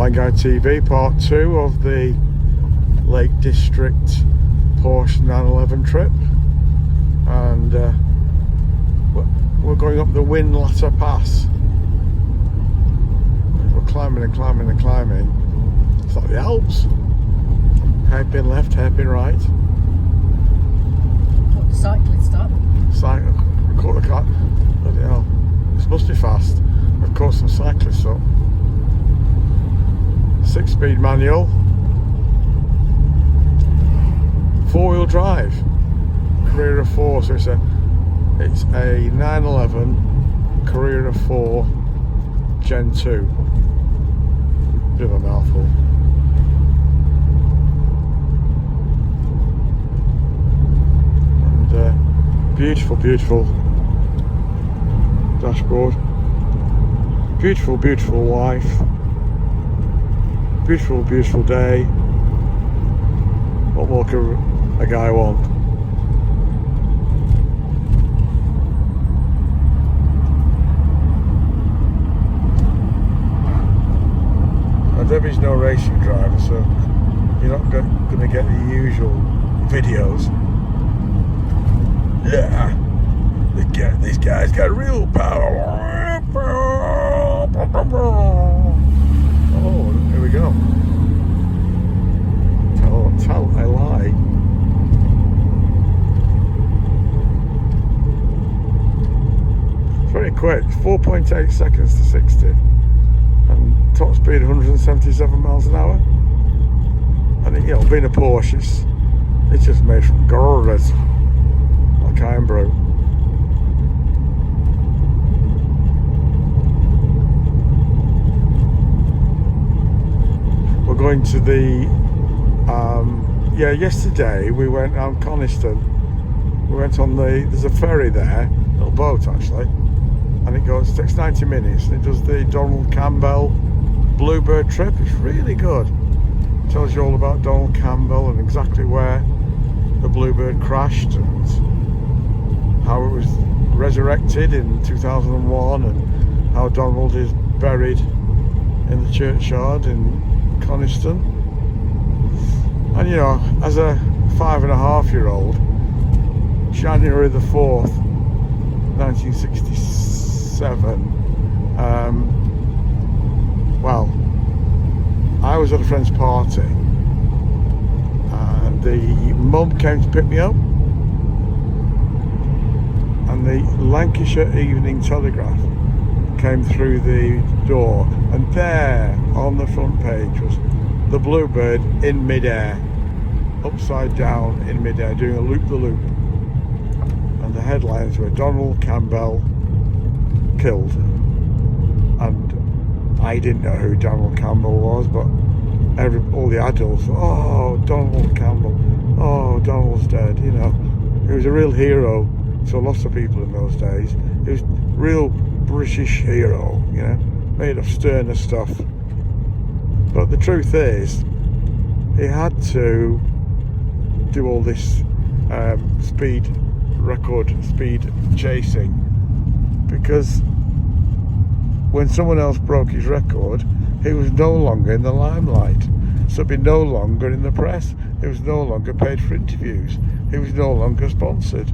Flying Guy TV, part 2 of the Lake District Porsche 911 trip, and we're going up the Whinlatter Pass. We're climbing and climbing and climbing. It's like the Alps. Hairpin left, hairpin right. Got the cyclist up. We caught the car. Bloody hell. This must be fast. We've caught some cyclists up. 6-speed manual. 4-wheel drive. Carrera 4. So it's a 911 Carrera 4 Gen 2. Bit of a mouthful. And beautiful, beautiful dashboard. Beautiful, beautiful wife. Beautiful, beautiful day. What more could a guy want? Now, Debbie's no racing driver, so you're not going to get the usual videos. Yeah, this guy's got real power. Oh, here we go. Tell I lie. It's very quick. 4.8 seconds to 60, and top speed 177 miles an hour. And you know, being a Porsche, it's just made from girders, like iron brew. We're going to the yesterday we went on Coniston. We went on there's a ferry there, a little boat actually, and it takes 90 minutes, and it does the Donald Campbell Bluebird trip. It's really good. It tells you all about Donald Campbell and exactly where the Bluebird crashed and how it was resurrected in 2001, and how Donald is buried in the churchyard in Coniston. And you know, as a 5.5-year-old, January the 4th, 1967, well, I was at a friend's party, and the mum came to pick me up, and the Lancashire Evening Telegraph came through the door, and there on the front page was the Bluebird in midair, upside down in midair, doing a loop-the-loop. And the headlines were Donald Campbell killed. And I didn't know who Donald Campbell was, but all the adults, oh, Donald Campbell, oh, Donald's dead, you know. He was a real hero to lots of people in those days. He was a real British hero, you know, made of sterner stuff. But the truth is, he had to do all this speed chasing, because when someone else broke his record, he was no longer in the limelight. So he'd be no longer in the press. He was no longer paid for interviews. He was no longer sponsored.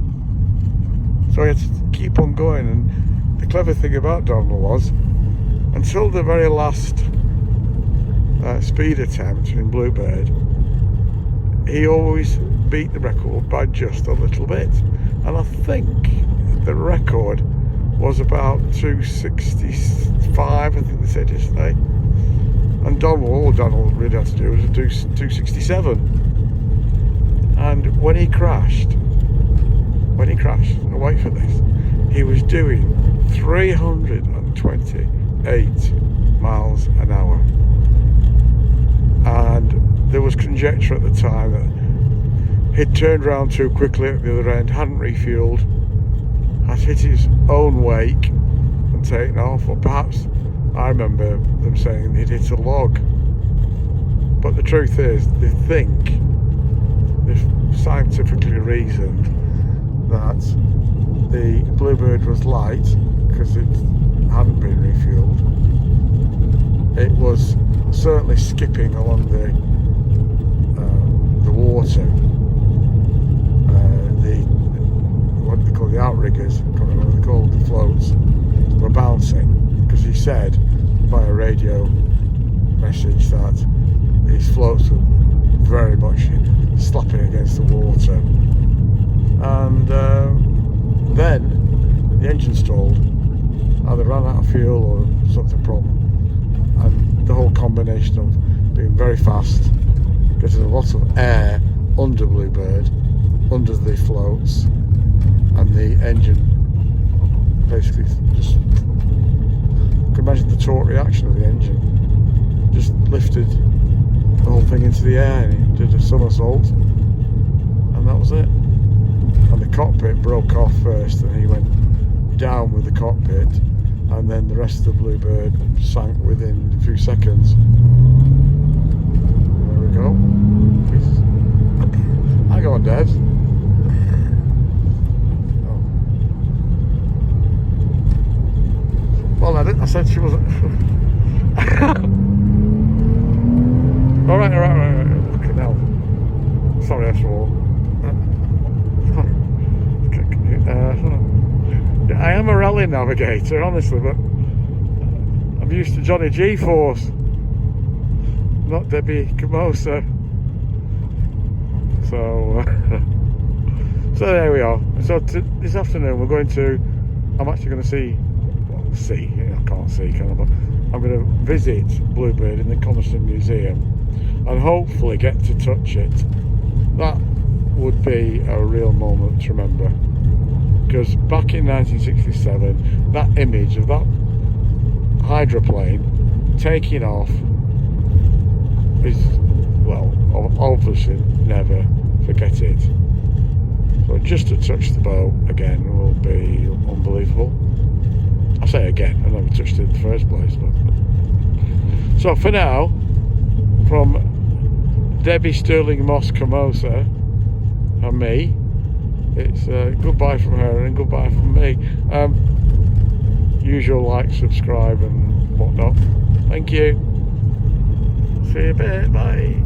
So he had to keep on going. And the clever thing about Donald was, until the very last speed attempt in Bluebird, he always beat the record by just a little bit. And I think the record was about 265, I think they said yesterday. And all Donald really had to do was do 267. And when he crashed, now wait for this, he was doing 328 miles an hour. And there was conjecture at the time that he'd turned around too quickly at the other end, hadn't refueled, had hit his own wake and taken off, or perhaps, I remember them saying he'd hit a log. But the truth is, they think, they've scientifically reasoned that the Bluebird was light because it hadn't been refueled. It was certainly skipping along the water. What they call the outriggers, I can't remember what they're called, the floats, were bouncing, because he said by a radio message that these floats were very much slapping against the water. And then the engine stalled, either ran out of fuel or something problem, and the whole combination of being very fast, getting a lot of air under Bluebird, under the floats, and the engine basically just, you can imagine the torque reaction of the engine, just lifted the whole thing into the air, and he did a somersault, and that was it. And the cockpit broke off first, and he went down with the cockpit, and then the rest of the Bluebird sank within a few seconds. There we go. Hang on, Dad. Well, I said she wasn't. all right. Okay, now. Sorry, I swore. I am a rally navigator, honestly, but I'm used to Johnny G-Force, not Debbie Camosa. So, so there we are. So this afternoon we're going to. I'm actually going to see. I can't see, can I? But I'm going to visit Bluebird in the Coniston Museum, and hopefully get to touch it. That would be a real moment to remember. Because back in 1967, that image of that hydroplane taking off is, well, obviously never forget it. So just to touch the boat again will be unbelievable. I say again, I never touched it in the first place. But so for now, from Debbie Sterling Moss Camosa and me, it's goodbye from her and goodbye from me. Usual like, subscribe and whatnot. Thank you. See you in a bit. Bye.